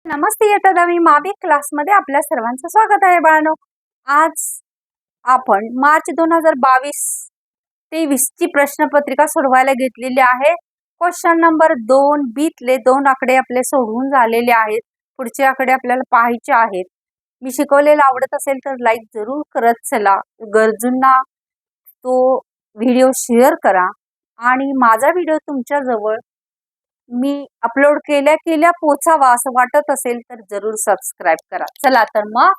नमस्ते येतात मी मावी क्लासमध्ये आपल्या सर्वांचं स्वागत आहे बाळांनो. आज आपण मार्च 2022-23 ची प्रश्नपत्रिका सोडवायला घेतलेली आहे. क्वेश्चन नंबर 2 बीतले 2 आकडे आपले सोडवून झालेले आहेत. पुढचे आकडे आपल्याला पाहायचे आहेत. मी शिकवलेलं आवडत असेल तर लाईक जरूर करत चला. गरजूंना तो व्हिडिओ शेअर करा आणि माझा व्हिडिओ तुमच्या जवळ मी अपलोड केल्या पोचावा असं वाटत असेल तर जरूर सबस्क्राईब करा. चला तर मग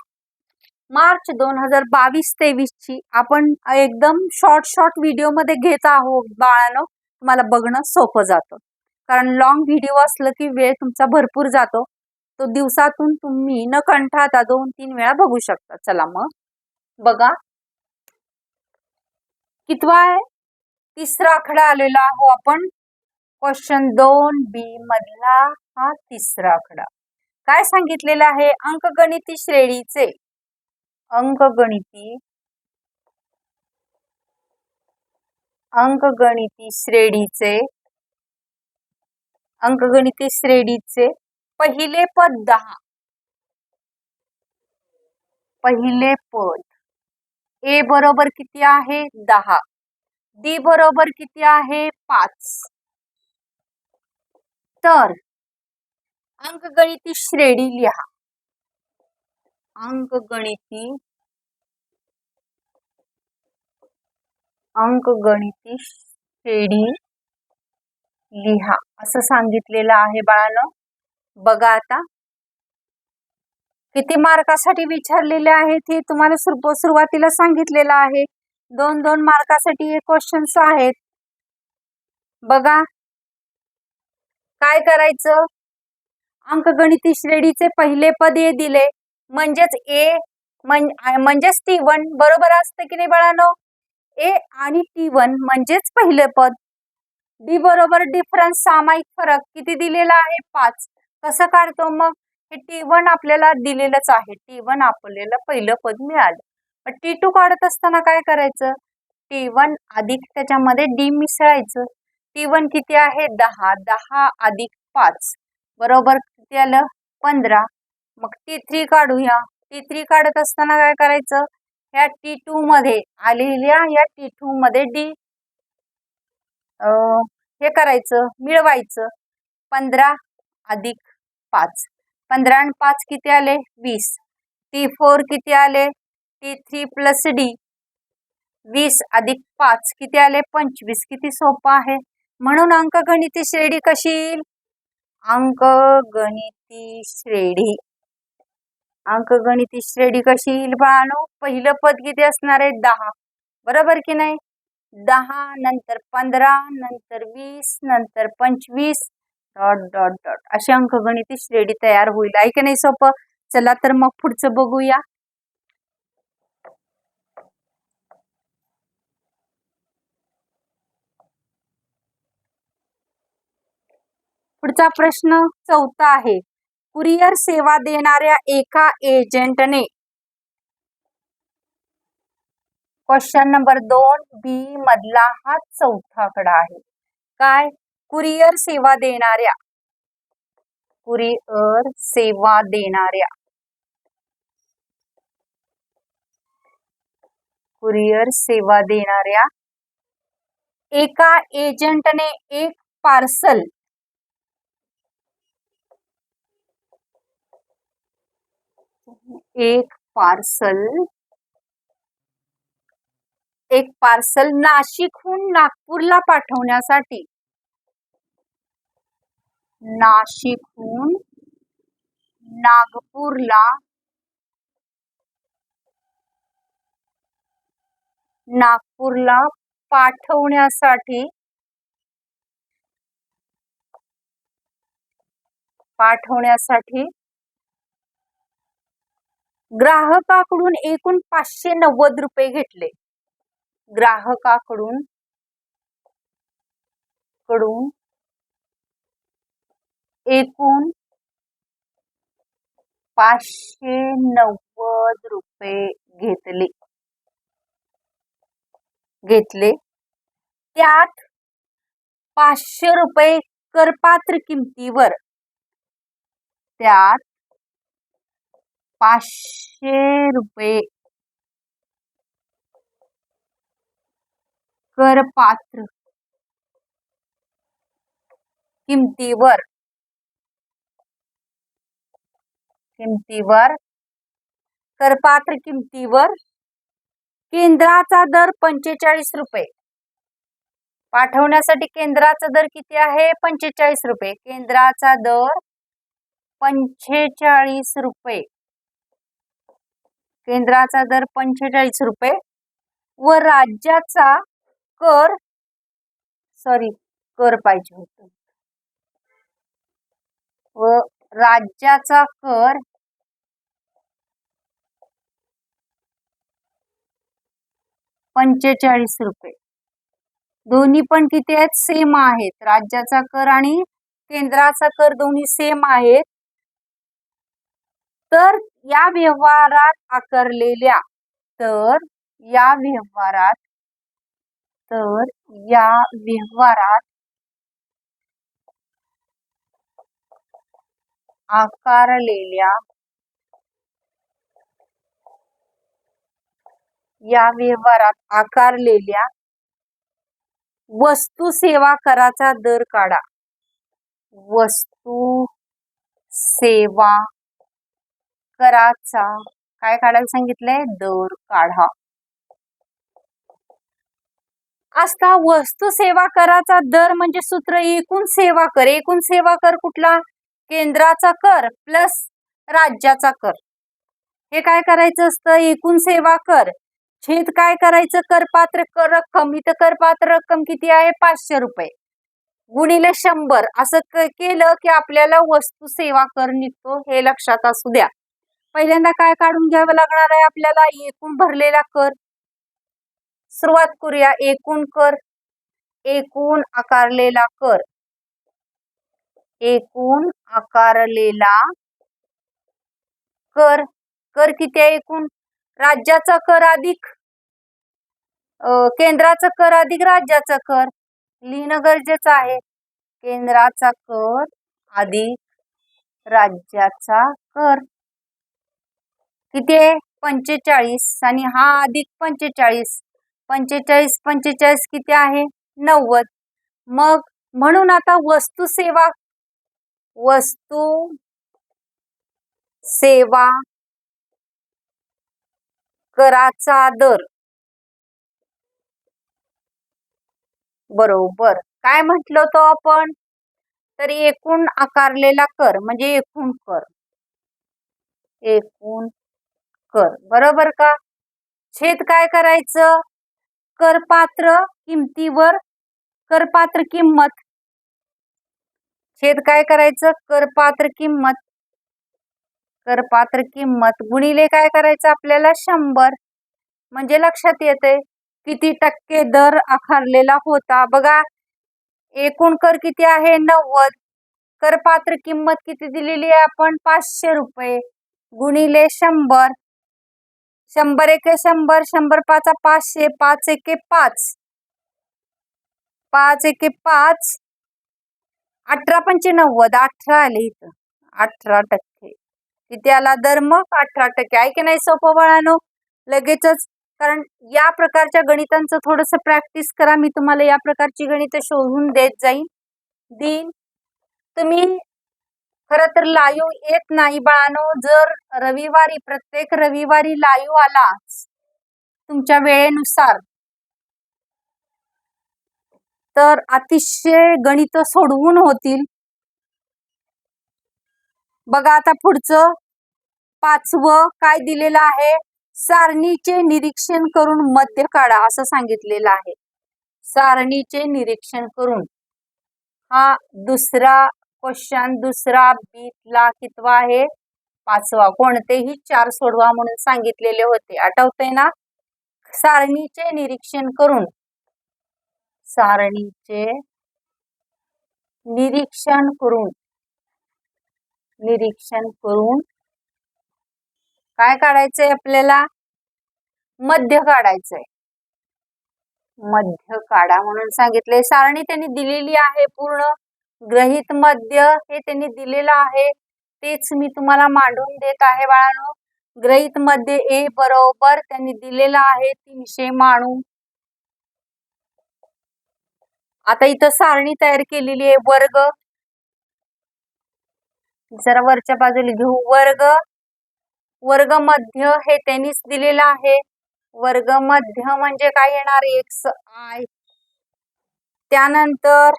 मार्च 2022-23 ची आपण एकदम शॉर्ट व्हिडिओ मध्ये घेत आहोत बाळांनो. तुम्हाला बघणं सोपं जातं, कारण लॉंग व्हिडिओ असलं की वेळ तुमचा भरपूर जातो. तो दिवसातून तुम्ही न कंटाळता 2-3 वेळा बघू शकता. चला मग बघा, कितवा आहे? तिसरा आकडा आलेला आहो आपण. क्वेश्चन 2B मधला हा तिसरा आकडा. काय सांगितलेला आहे? अंकगणिती श्रेणीचे अंकगणिती श्रेणीचे पहिले पद 10. पहिले पद A बरोबर किती आहे? 10. D बरोबर किती आहे? 5. तर अंकगणिती श्रेणी लिहा. अंकगणिती श्रेणी लिहा असं सांगितलेलं आहे बाळांनो. बघा आता किती मार्कासाठी विचारलेले आहेत हे तुम्हाला सुरुवातीला सांगितलेलं आहे. 2-2 मार्कासाठी हे क्वेश्चन्स आहेत. बघा काय करायचं? अंकगणिती श्रेणीचे पहिले पद ए दिले म्हणजेच ए म्हणजेच T1 बरोबर असते की नाही बाळांनो? ए आणि T1 म्हणजेच पहिले पद. डी बरोबर डिफरन्स सामायिक फरक किती दिलेला आहे? 5. कसं काढतो मग? हे T1 आपल्याला दिलेलंच आहे. T1 आपल्याला पहिलं पद मिळालं. मग T2 काढत असताना काय करायचं? T1 अधिक त्याच्यामध्ये डी मिसळायचं. T1 किती आहे? 10. 10 अधिक 5 बरोबर किती आलं? 15. मग T3 काढूया. T3 काढत असताना काय करायचं? ह्या T2 मध्ये आलेल्या या T2 मध्ये डी हे करायचं, मिळवायचं. 15 अधिक 5. 15 आणि 5 किती आले? 20. T4 किती आले? T3 plus D. 20 अधिक 5 किती आले? 25. किती सोपं आहे. म्हणून अंकगणिती श्रेणी कशी येईल? अंकगणिती श्रेणी कशी येईल बाळांनो? पहिलं पद किती असणार आहे? 10 बरोबर की नाही? 10 नंतर 15 नंतर 20 नंतर 25 ... अशी अंकगणिती श्रेणी तयार होईल. आहे की नाही सोपं? चला तर मग पुढचं बघूया. पुढचा प्रश्न 4था आहे. कुरिअर सेवा देणाऱ्या एका एजंटने क्वेश्चन नंबर 2B मधला हा 4था आकडा आहे. काय? कुरिअर सेवा देणाऱ्या एका एजंटने एक पार्सल नाशिकहून नागपूरला पाठवण्यासाठी नागपूरला पाठवण्यासाठी ग्राहकाकडून एकूण 590 रुपये घेतले. ग्राहकाकडून एकूण 590 रुपये घेतले. त्यात 500 रुपये करपात्र किमतीवर 500 रुपये करपात्र किमतीवर करपात्र किमतीवर केंद्राचा दर 45 रुपये. पाठवण्यासाठी केंद्राचा दर किती आहे? 45 रुपये. केंद्राचा दर 45 रुपये. केंद्राचा दर 45 रुपये व राज्याचा कर कर पाहिजे होतं व राज्याचा कर 45 रुपये. दोन्ही पण किती आहेत? सेम आहेत. राज्याचा कर आणि केंद्राचा कर दोन्ही सेम आहेत. तर या व्यवहारात आकारलेल्या आकारलेल्या वस्तू सेवा कराचा दर काढा. वस्तू सेवा कराचा काय काढायला सांगितलंय? दर काढा. आता वस्तू सेवा कराचा दर म्हणजे सूत्र एकूण सेवा कर. एकूण सेवा कर कुठला? केंद्राचा कर प्लस राज्याचा कर. हे काय करायचं असतं? एकूण सेवा कर छेद काय करायचं? करपात्र रक्कम. इथं करपात्र रक्कम किती आहे? 500 रुपये गुणिले 100. असं केलं की आपल्याला वस्तू सेवा कर निघतो. हे लक्षात असू द्या. पहिल्यांदा काय काढून घ्यावं लागणार आहे आपल्याला? एकूण भरलेला कर. सुरुवात करूया. एकूण कर, एकूण आकारलेला कर, एकूण आकारलेला कर. कर किती आहे एकूण? राज्याचा कर अधिक केंद्राचा कर अधिक राज्याचा कर लिहिणं गरजेचं आहे. केंद्राचा कर अधिक राज्याचा कर किती आहे? 45 आणि हा अधिक 45. 45 किती आहे? 90. मग म्हणून आता वस्तू सेवा कराचा दर बरोबर काय म्हटलं होतं आपण? तर एकूण आकारलेला कर म्हणजे एकूण कर. एकूण कर बरोबर का? छेद काय करायचं? करपात्र किमतीवर करपात्र किंमत. छेद काय करायचं? करपात्र किंमत गुणिले काय करायचं आपल्याला? 100. म्हणजे लक्षात येते किती टक्के दर आकारलेला होता. बघा एकूण कर किती आहे? 90. करपात्र किंमत किती दिलेली आहे आपण? 500 रुपये गुणिले 100. 100 एके 100, 100 पाचा 500, 5 एके 5, 5 एके 5, 18 पंचे 90, 18 आले इथं. 18% किती आला दर? मग 18%. आहे की नाही सोपं बाळांनो? लगेचच. कारण या प्रकारच्या गणितांचं थोडंसं प्रॅक्टिस करा. मी तुम्हाला या प्रकारची गणित शोधून देत देईन. तुम्ही खरं तर लाईव्ह येत नाही बाळांनो. जर रविवारी प्रत्येक रविवारी लाईव्ह आला तुमच्या वेळेनुसार तर अतिशय गणित सोडवून होतील. बघा आता पुढचं 5वं काय दिलेलं आहे? सारणीचे निरीक्षण करून मध्य काढा असं सांगितलेलं आहे. सारणीचे निरीक्षण करून. हा दुसरा क्वेश्चन, दुसरा बीतला कितवा आहे? 5वा. कोणतेही 4 सोडवा म्हणून सांगितलेले होते. आठवतंय ना? सारणीचे निरीक्षण करून. सारणीचे निरीक्षण करून काय काढायचंय आपल्याला? मध्य काढायचंय. मध्य काढा म्हणून सांगितले. सारणी त्यांनी दिलेली आहे पूर्ण. ग्रहित मध्य हे त्यांनी दिलेलं आहे. तेच मी तुम्हाला मांडून देत आहे बाळांनो. गृहीत मध्ये ए बरोबर त्यांनी दिलेला आहे 392. आता इथं सारणी तयार केलेली आहे. वर्ग जरा वरच्या बाजूला घेऊ. वर्ग मध्य हे त्यांनीच दिलेलं आहे. वर्ग मध्य म्हणजे काय येणार xi. त्यानंतर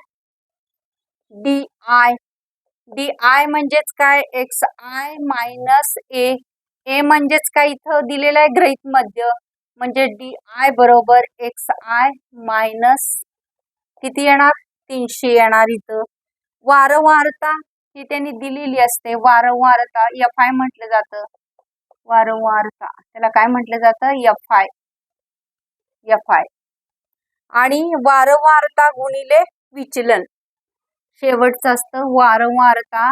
डी आय म्हणजेच काय xi मायनस ए म्हणजेच काय इथं दिलेलं आहे गृहीत मध्य म्हणजे डी आय बरोबर xi मायनस किती येणार 300 येणार. इथं वारंवारता ही त्यांनी दिलेली असते. वारंवारता fi म्हटलं जातं. वारंवारता त्याला काय म्हटलं जातं fi आणि वारंवारता गुणिले विचलन शेवटचं असतं. वारंवारता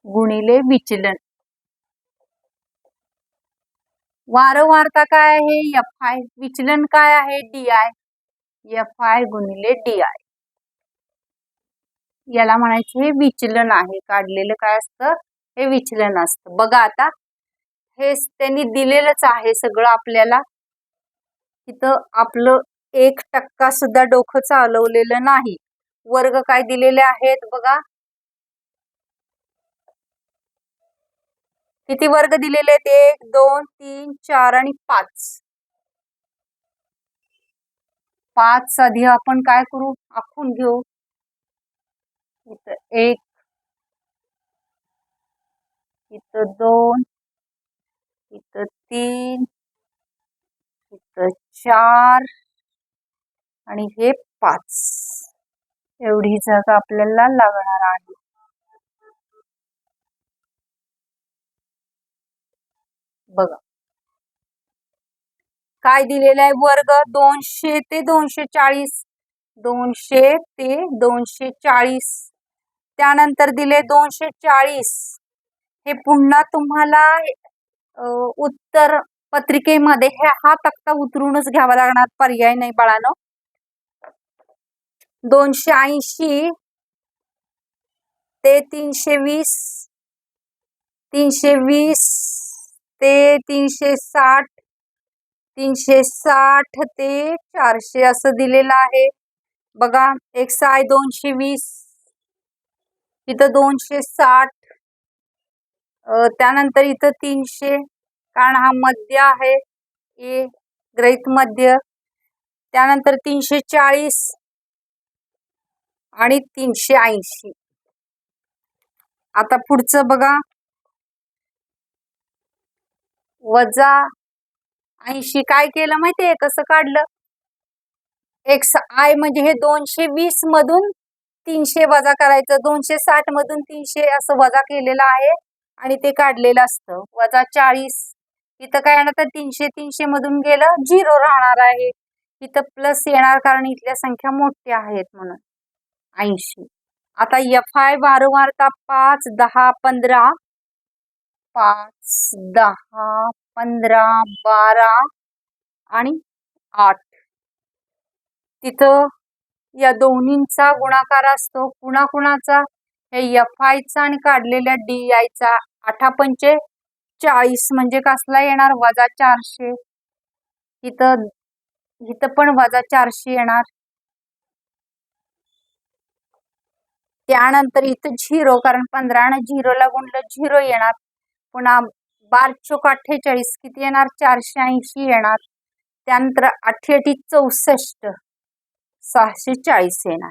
गुणिले विचलन. वारंवारता काय आहे fi, विचलन काय आहे di. fi गुणिले di याला म्हणायचं हे विचलन आहे. काढलेलं काय असतं हे विचलन असतं. बघा आता हे त्यांनी दिलेलंच आहे सगळं आपल्याला. इथं आपलं 1% सुद्धा डोकं चालवलेलं नाही. वर्ग काय दिलेले आहेत बघा. किती वर्ग दिलेले आहेत 1 2 3 4 आणि 5. 5 आधी आपण काय करू आखून घेऊ. इथं 1 इथं 2 इथं 3 इथं 4 आणि हे 5 एवढी जागा आपल्याला लागणार आहे. बघा काय दिलेलं आहे. वर्ग 200 ते 240. 200 ते 240. त्यानंतर दिले 240. हे पुन्हा तुम्हाला उत्तर पत्रिकेमध्ये हा तक्ता उतरूनच घ्यावा लागणार. पर्याय नाही बाळांनो. 280 ते 320. 320 ते 360. 360 ते 400 असं दिलेलं आहे. बघा xi 220 इथं 260. त्यानंतर इथं 300 कारण हा मध्य आहे ए गृहीत मध्य. त्यानंतर 340 आणि 380. आता पुढचं बघा वजा 80. काय केलं माहितीये कसं काढलं. xi म्हणजे हे 220 मधून 300 वजा करायचं. 260 मधून 300 असं वजा केलेलं आहे आणि ते काढलेलं असतं. वजा 40. इथं काय येणार तर 300 मधून गेलं 0 राहणार आहे. इथं प्लस येणार कारण इथल्या संख्या मोठ्या आहेत म्हणून 80. आता fi वारंवारता 5 10 15. 5 10 15 12 आणि 8. तिथं या दोन्हींचा गुणाकार असतो. पुन्हा कुणाचा हे fi चा आणि काढलेल्या di चा. 8 पंचे 40 म्हणजे कसला येणार वजा 400. इथं पण वजा 400 येणार. त्यानंतर इथं 0 कारण 15 ने 0 ला गुणलं 0 येणार. पुन्हा 12 चोक 48 किती येणार 480 येणार. त्यानंतर 8 64 640 येणार.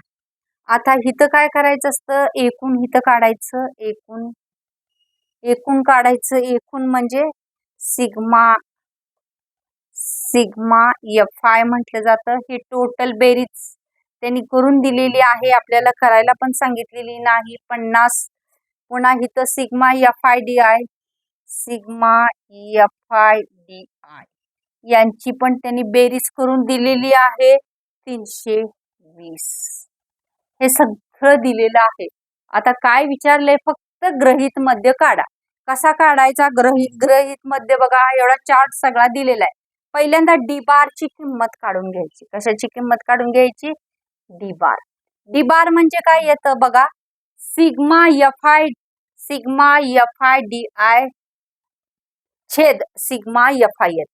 आता इथं काय करायचं असतं एकूण इथं काढायचं. एकूण काढायचं. एकूण म्हणजे सिग्मा fi म्हटलं जातं. ही टोटल बेरीज त्यांनी करून दिलेली आहे. आपल्याला करायला पण सांगितलेली नाही. 50. पुन्हा इथं सिग्मा fi di यांची पण त्यांनी बेरीज करून दिलेली आहे 320. हे सगळं दिलेलं आहे. आता काय विचारलंय फक्त गृहीत मध्य काढा. कसा काढायचा गृहीत मध्य बघा एवढा चार्ट सगळा दिलेला आहे. पहिल्यांदा डी बार ची किंमत काढून घ्यायची. कशाची किंमत काढून घ्यायची डी बार. डी बार म्हणजे काय येतं बघा sigma fi sigma F I D I छेद sigma F I L.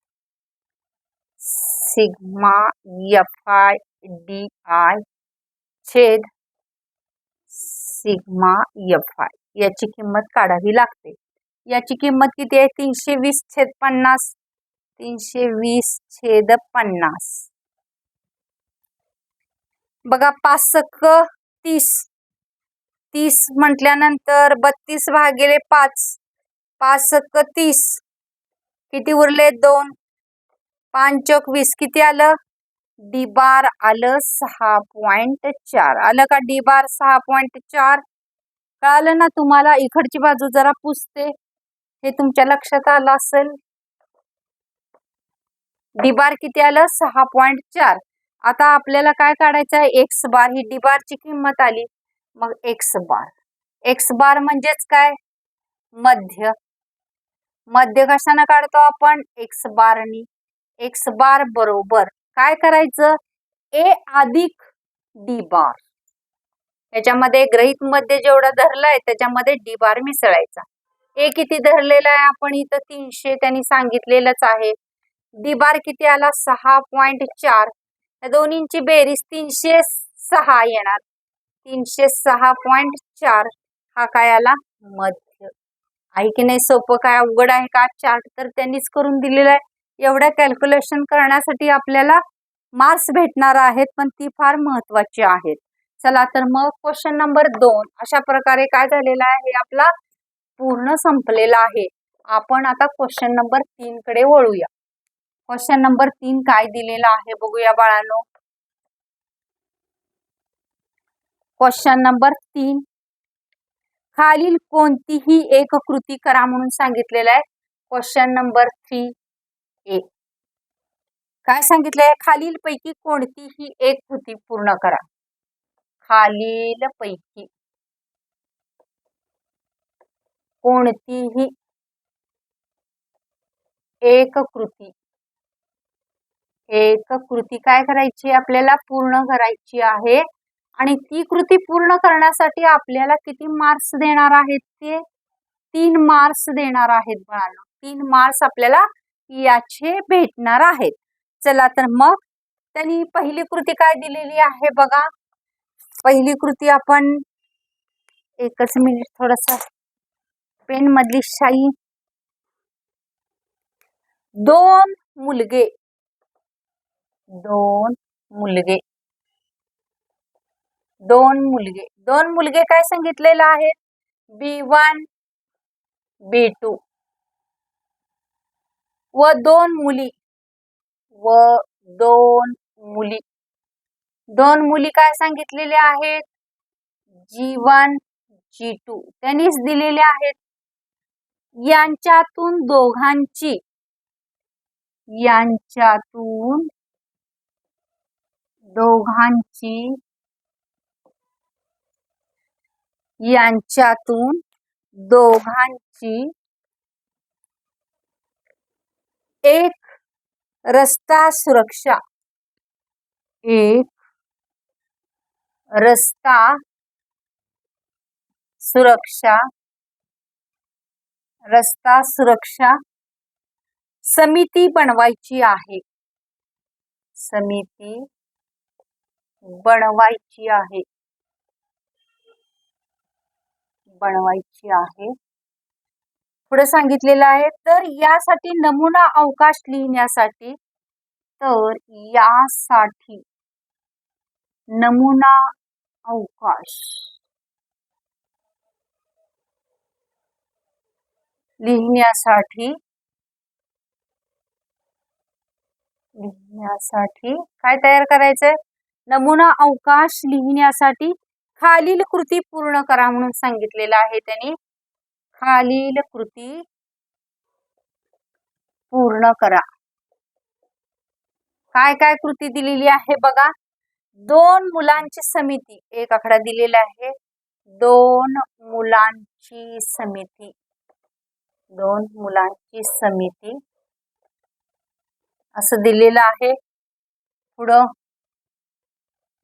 Sigma F I D I छेद सिग्मा एफ आय याची किंमत काढावी लागते. याची किंमत किती आहे? 320/50. 320/50. बघा 5 सक्क 30. 30 म्हटल्यानंतर 32 भागिले 5. 5 सक्क 30. किती उरले? 2. 5 चौक 20. किती आलं? डी बार आलं 6.4. आलं का डी बार 6.4? कळालं ना तुम्हाला? इकडची बाजू जरा पुसते, हे तुमच्या लक्षात आलं असेल. डी बार किती आलं? 6.4. आता आपल्याला काय काढायचं आहे? एक्स बार. ही डी बारची किंमत आली. मग एक्स बार. एक्स बार म्हणजेच काय? मध्य. मध्य कशाने काढतो आपण? एक्स बारनी. एक्स बार बरोबर काय करायचं? ए अधिक डी बार. याच्यामध्ये गृहीत मध्य जेवढा धरलाय त्याच्यामध्ये डी बार मिसळायचा. ए किती धरलेला आहे आपण इथं? 300 त्यांनी सांगितलेलंच आहे. डी बार किती आला? 6.4. या दोन्हींची बेरीज 306 येणार. 306.4 हा काय आला? मध्य. आहे की नाही? सोपं. काय अवघड आहे का? चार्ट तर त्यांनीच करून दिलेला आहे. एवढ्या कॅल्क्युलेशन करण्यासाठी आपल्याला मार्क्स भेटणार आहेत, पण ती फार महत्वाची आहेत. चला तर मग क्वेश्चन नंबर 2 अशा प्रकारे काय झालेला आहे? आपला पूर्ण संपलेला आहे. आपण आता क्वेश्चन नंबर 3 कडे वळूया. क्वेश्चन नंबर 3 काय दिलेला आहे बघूया बाळांनो. क्वेश्चन नंबर 3 खालील कोणतीही एक कृती करा म्हणून सांगितलेलं आहे. क्वेश्चन नंबर 3A काय सांगितलंय? खालील पैकी कोणतीही एक कृती पूर्ण करा. खालील पैकी कोणतीही एक कृती काय करायची? आपल्याला पूर्ण करायची आहे. आणि ती कृती पूर्ण करण्यासाठी आपल्याला किती मार्क्स देणार आहेत? ते 3 मार्क्स देणार आहेत बाळांनो. 3 मार्क्स आपल्याला याचे भेटणार आहेत. चला तर मग त्यांनी पहिली कृती काय दिलेली आहे बघा. पहिली कृती आपण एकच मिनिट थोडसा पेन मधली शाई. 2 मुलगे काय सांगितलेलं आहे? B1 B2 व 2 मुली 2 मुली काय सांगितलेले आहेत? G1 G2 त्यांनीच दिलेले आहेत. यांच्यातून दोघांची एक रस्ता सुरक्षा समिती बनवायची आहे. पुढे सांगितलेलं आहे. तर यासाठी नमुना अवकाश लिहिण्यासाठी नमुना अवकाश लिहिण्यासाठी काय तयार करायचंय? नमुना अवकाश लिहिण्यासाठी खालील कृती पूर्ण करा म्हणून सांगितलेलं आहे त्यांनी. खालील कृती पूर्ण करा. काय काय कृती दिलेली आहे बघा. 2 मुलांची समिती. एक आकडा दिलेला आहे. 2 मुलांची समिती असं दिलेलं आहे. पुढं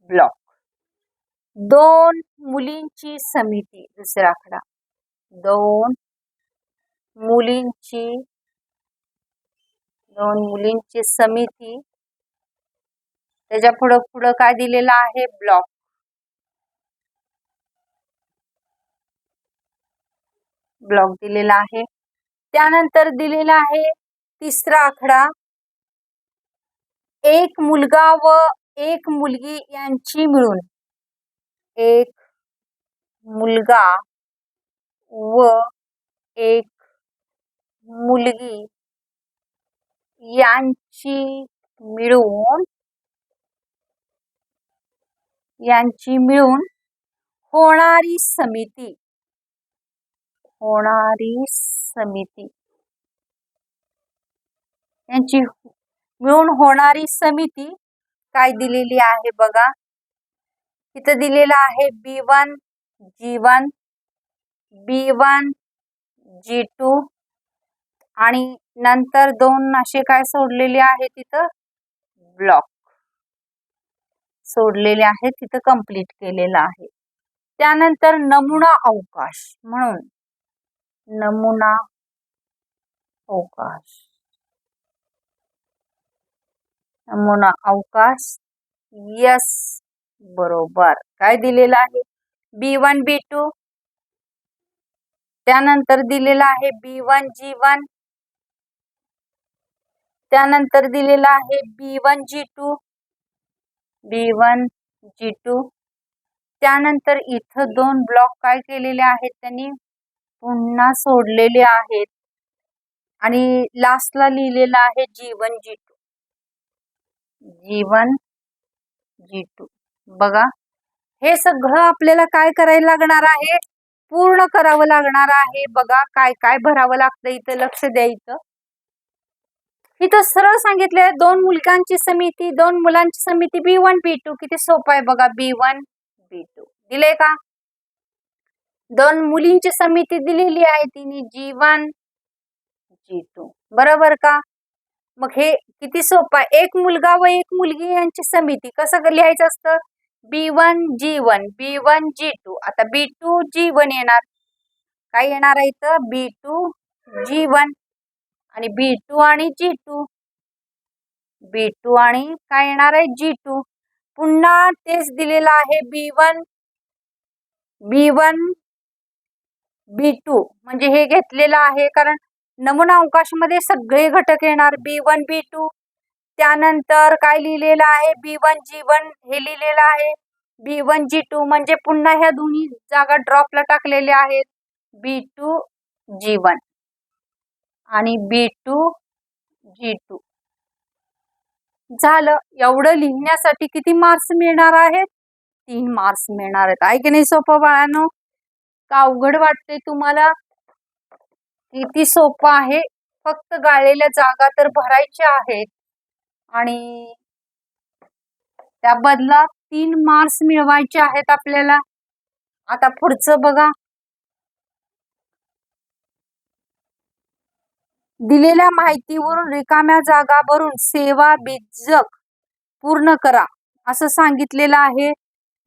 ब्लॉक. 2 मुलींची समिती दुसरा आकडा. दोन मुलींची समिती, त्याच्या पुढं काय दिलेलं आहे? ब्लॉक. ब्लॉक दिलेला आहे. त्यानंतर दिलेला आहे तिसरा आकडा, एक मुलगा व एक मुलगी यांची मिळून, एक मुलगा व एक मुलगी यांची मिळून होणारी समिती, यांची मिळून होणारी समिती काय दिलेली आहे बघा. इथं दिलेलं आहे B1 G1, B1 G2 आणि नंतर दोन असे काय सोडलेले आहेत, तिथं ब्लॉक सोडलेले आहेत, तिथं कंप्लीट केलेलं आहे. त्यानंतर नमुना अवकाश, म्हणून नमुना अवकाश यस बरोबर काय दिलेलं आहे? B1 B2, त्यानंतर दिलेला आहे B1 G1, त्यानंतर दिलेला आहे B1 G2, त्यानंतर इथं दोन ब्लॉक काय केलेले आहेत, त्यांनी पुन्हा सोडलेले आहेत आणि लास्टला लिहिलेलं आहे G1 G2. बघा, हे सगळं आपल्याला काय करायला लागणार आहे? पूर्ण करावं लागणार आहे. बघा काय काय भरावं लागतं, इथं लक्ष द्यायचं. इथं सरळ सांगितलंय दोन मुलगांची समिती, दोन मुलांची समिती B1 B2. किती सोपं आहे बघा. B1 B2 दिले का? दोन मुलींची समिती दिलेली आहे तिने G1 G2, बरोबर का? मग हे किती सोपं आहे. एक मुलगा व एक मुलगी यांची समिती कसं लिहायचं असतं? B1 G1, B1 G2. आता B2 G1 येणार, काय येणार आहे इथं? B2 G1 आणि B2 आणि G2, आणि काय येणार आहे? G2. पुन्हा तेच दिलेलं आहे B1 B2, म्हणजे हे घेतलेलं आहे कारण नमुना अवकाशमध्ये सगळे घटक येणार B1 B2. त्यानंतर काय लिहिलेलं आहे? B1 G1 हे लिहिलेलं आहे. B1 G2 म्हणजे पुन्हा ह्या दोन्ही जागा ड्रॉपला टाकलेल्या आहेत. B2 G1 आणि B2 G2 झालं. एवढं लिहिण्यासाठी किती मार्क्स मिळणार आहेत? 3 मार्क्स मिळणार आहेत. आहे की नाही सोपं बाळांनो? का अवघड वाटते तुम्हाला? किती सोपं आहे. फक्त गाळलेल्या जागा तर भरायच्या आहेत आणि त्या बदला 3 मार्क्स मिळवायचे आहेत आपल्याला. आता पुढचं बघा. दिलेल्या माहितीवरून रिकाम्या जागा भरून सेवा बीजक पूर्ण करा असं सांगितलेलं आहे.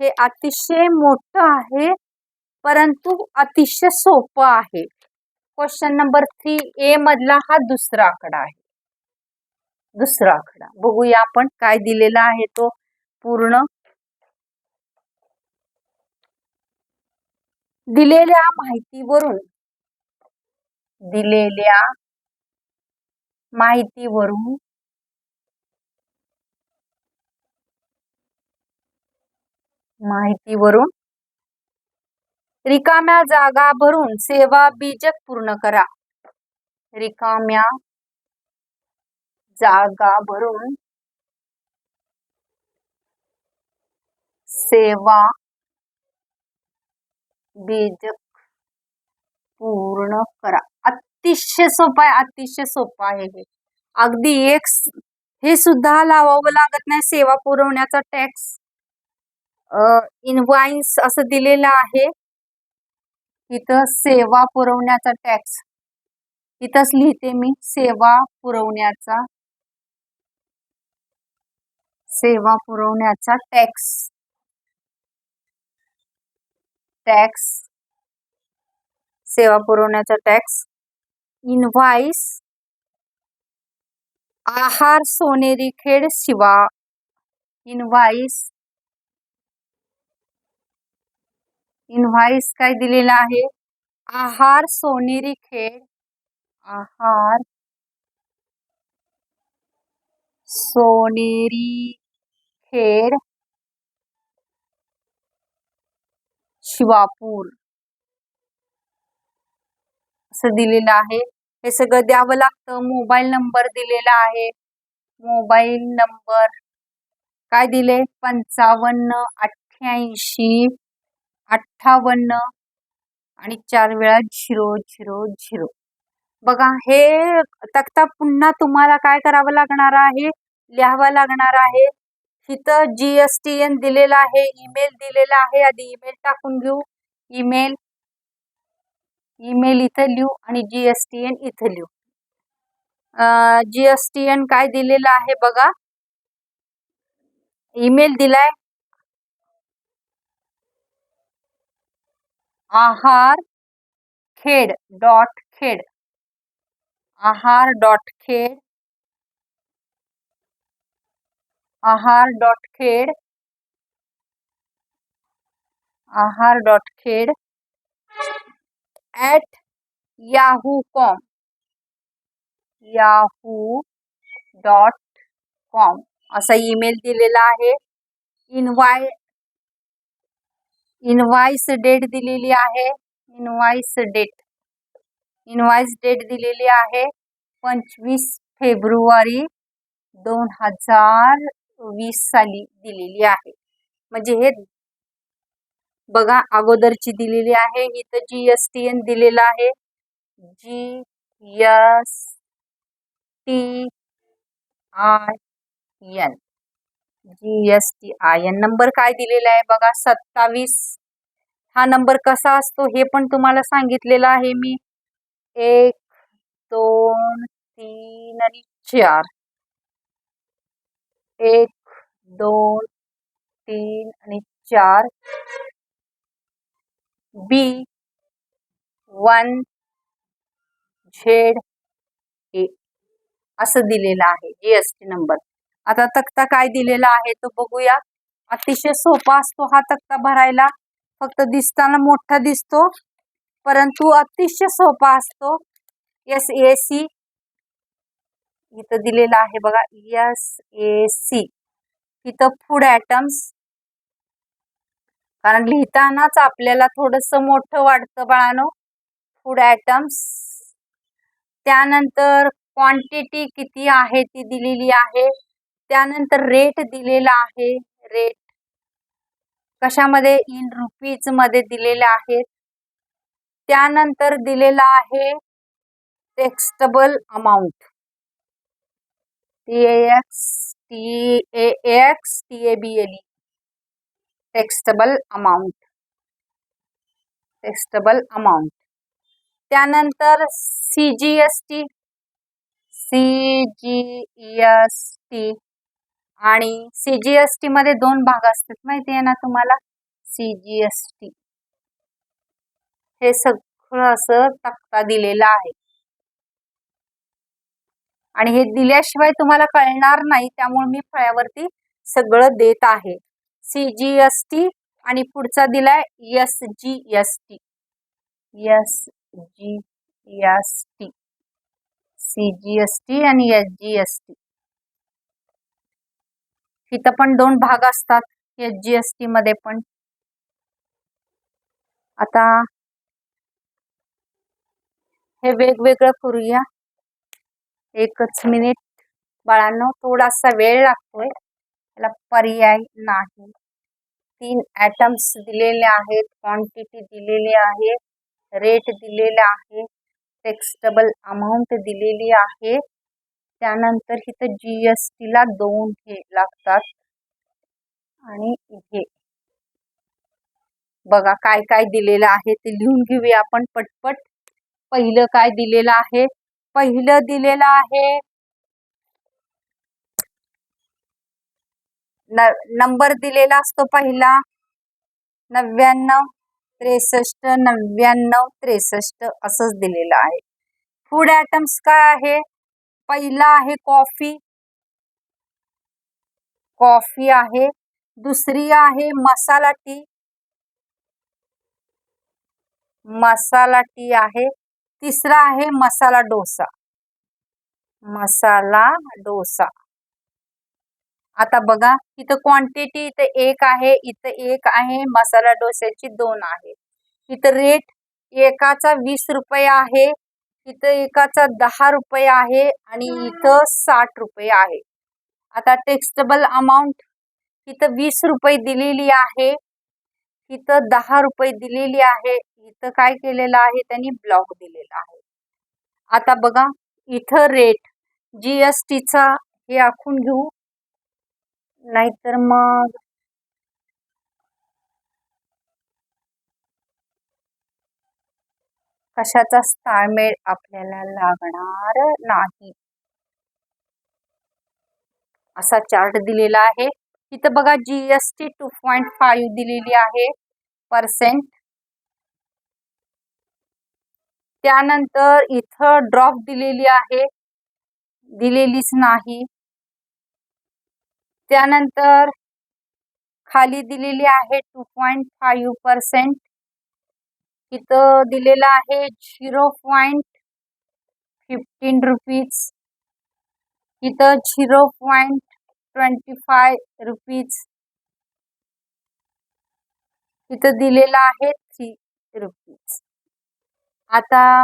हे अतिशय मोठं आहे परंतु अतिशय सोपं आहे. क्वेश्चन नंबर 3A मधला हा दुसरा आकडा आहे. दुसरा आकडा बघूया आपण काय दिलेला आहे तो पूर्ण. दिलेल्या माहितीवरून रिकाम्या जागा भरून सेवा बीजक पूर्ण करा. रिकाम्या जागा भरून सेवा बीजक पूर्ण करा. अतिशय सोपं आहे, अतिशय सोपं आहे हे. अगदी हे सुद्धा लावावं लागत नाही. सेवा पुरवण्याचा टॅक्स इनवॉइस असं दिलेलं आहे. इथं सेवा पुरवण्याचा टॅक्स इथंच लिहिते मी. सेवा पुरवण्याचा टॅक्स सेवा पुरवण्याचा टॅक्स. इनव्हॉइस आहार सोनेरी खेड शिवा. इनव्हॉइस काय दिलेला आहे? आहार सोनेरी खेड. आहार सोनेरी खेड शिवापूर असं दिलेलं आहे. हे सगळं द्यावं लागतं. मोबाईल नंबर दिलेला आहे. मोबाईल नंबर काय दिले? 55 88 58 आणि 4 वेळा 000. बघा, हे तक्ता पुन्हा तुम्हाला काय करावं लागणार आहे? लिहावं लागणार आहे. इथं GSTN दिलेला आहे, ईमेल दिलेला आहे. आधी ईमेल टाकून घेऊ. ईमेल इथं लिहू आणि GSTN इथं लिहू. GSTN काय दिलेलं आहे बघा. ईमेल दिलाय आहारखेड.खेड. आहार.खेड @yahoo.com. yahoo.com असा ईमेल दिलेला आहे. इनवाइस डेट दिलेली आहे. इनवाइस डेट दिलेली आहे 25 फेब्रुवारी 2020 साली दिलेली आहे. म्हणजे हे बघा, अगोदरची दिलेली आहे. इथं GSTN दिलेला आहे. GSTIN नंबर काय दिलेला आहे बघा 27. हा नंबर कसा असतो हे पण तुम्हाला सांगितलेलं आहे मी. 1 2 3 आणि 4. 1 2 3 आणि 4. B1ZA असं दिलेलं आहे GST नंबर. आता तक्ता काय दिलेला आहे तो बघूया. अतिशय सोपा असतो हा तक्ता भरायला. फक्त दिसताना मोठा दिसतो, परंतु अतिशय सोपा असतो. SAC इथं दिलेला आहे बघा. SAC इथं फूड आयटम्स, कारण लिहितानाच आपल्याला थोडंसं मोठं वाटतं बाळांनो. Food items. त्यानंतर क्वांटिटी किती आहे ती दिलेली आहे. त्यानंतर रेट दिलेला आहे. रेट कशामध्ये? इन रुपीज मध्ये दिलेले आहेत. त्यानंतर दिलेला आहे taxable amount. TAXTABLE taxable amount. त्यानंतर CGST आणि CGST मध्ये 2 भाग असतात, माहिती आहे ना तुम्हाला. CGST हे सगळं असं तक्ता दिलेला आहे आणि हे दिल्याशिवाय तुम्हाला कळणार नाही, त्यामुळे मी फळ्यावरती सगळं देत आहे. CGST आणि पुढचा दिलाय SGST. CGST आणि SGST. इथं पण 2 भाग असतात SGST मध्ये पण. आता हे वेगवेगळं करूया. 1 मिनिट बाळांनो, थोडासा वेळ लागतोय, त्याला पर्याय नाही. 3 आयटम्स दिलेले आहेत, क्वांटिटी दिलेली आहे, रेट दिलेला आहे, टॅक्सेबल अमाऊंट दिलेली आहे. त्यानंतर इथं GST ला 2 हे लागतात आणि हे बघा काय काय दिलेलं आहे ते लिहून घेऊया आपण पटपट. पहिलं काय दिलेलं आहे? पहिलं दिलेलं आहे नंबर दिलेला असतो पहिला 99. 63, 99, 63 असंच दिलेलं आहे. फूड आयटम्स काय आहे? पहिला आहे कॉफी, कॉफी आहे. दुसरी आहे मसाला टी, मसाला टी आहे. तिसरा आहे मसाला डोसा, मसाला डोसा. आता बघा इथं क्वांटिटी इथं 1 आहे, इथं 1 आहे, मसाला डोस्याची 2 आहे. इथं रेट एकाचा 20 रुपये आहे, इथं एकाचा 10 रुपये आहे आणि इथं 60 रुपये आहे. आता टेक्स्टेबल अमाऊंट इथं 20 रुपये दिलेली आहे, इथं 10 रुपये दिलेली आहे, इथं काय केलेलं आहे त्यांनी ब्लॉक दिलेला आहे. आता बघा इथं रेट GSTचा हे आखून घेऊ, नाहीतर मग कशाचाच ताळमेळ आपल्याला लागणार नाही. असा चार्ट दिलेला आहे. इथं बघा GST 2.5 दिलेली आहे %. त्यानंतर इथं ड्रॉप दिलेली आहे, दिलेलीच नाही. त्यानंतर खाली दिलेली आहे 2.5%. इथं दिलेलं आहे 0.15 रुपीज, इथं 0.25 रुपीज, इथं दिलेलं आहे 3 रुपीज. आता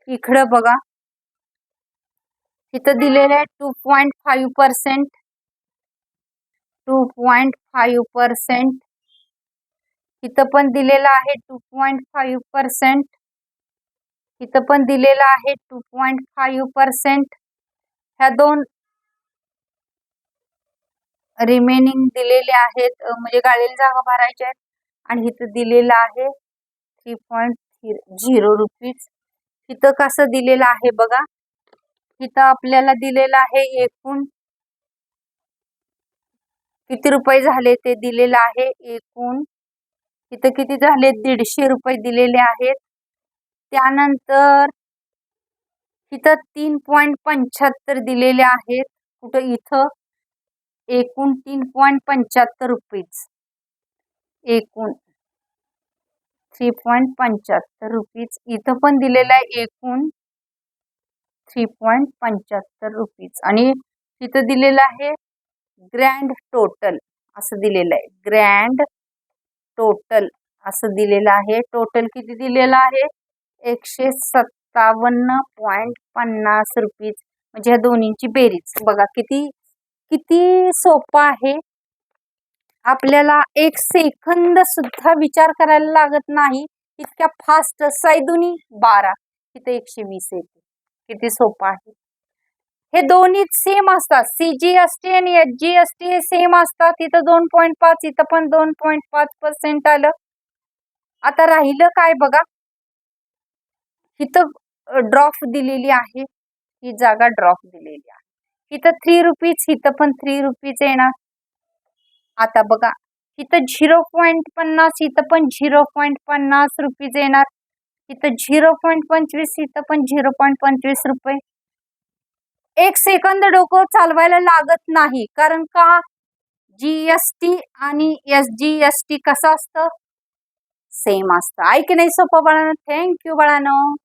इकडं बघा इथं दिलेलं आहे 2.5%, 2.5%. इथं पण दिलेलं आहे 2.5%, इथं पण दिलेलं आहे 2.5%. ह्या दोन रिमेनिंग दिलेले आहेत, म्हणजे गाळलेल्या जागा भरायच्या आहेत. आणि इथं दिलेलं आहे 3.0 रुपीज. इथं कसं दिलेलं आहे बघा, इथं आपल्याला दिलेलं आहे एकूण किती रुपये झाले ते दिलेलं आहे एकूण. इथं किती झाले 150 रुपये दिलेले आहेत. त्यानंतर इथं 3.75 दिलेले आहेत. कुठं इथं एकूण 3.75 रुपीज, एकूण 3.75 रुपीज. इथं पण दिलेलं आहे एकूण 3.75 रुपीज. आणि तिथं दिलेलं आहे ग्रँड टोटल असं दिलेलं आहे, ग्रँड टोटल असं दिलेलं आहे. टोटल किती दिलेलं आहे 157.50 रुपीज. म्हणजे ह्या दोन्हींची बेरीज बघा किती किती सोपं आहे. आपल्याला 1 सेकंद सुद्धा विचार करायला लागत नाही, इतक्या फास्ट. सैदुनी 12, इथं 120 येते. किती सोपं आहे. हे दोन्ही सेम असतात, CGST आणि SGST हे सेम असतात. इथं 2.5, इथं पण 2.5% आलं. आता राहिलं काय बघा, इथं ड्रॉप दिलेली आहे, ही जागा ड्रॉप दिलेली आहे. इथं 3 रुपीज, इथं पण 3 रुपीज येणार. आता बघा इथं 0.50, इथं पण 0.50 रुपीज येणार. इथं 0.25, इथं पण 0.25 रुपये. 1 सेकंद डोकं चालवायला लागत नाही, कारण का GST आणि SGST कसं असतं, सेम असतं. आहे की नाही सोपं बाळांनो? थँक्यू बाळांनो.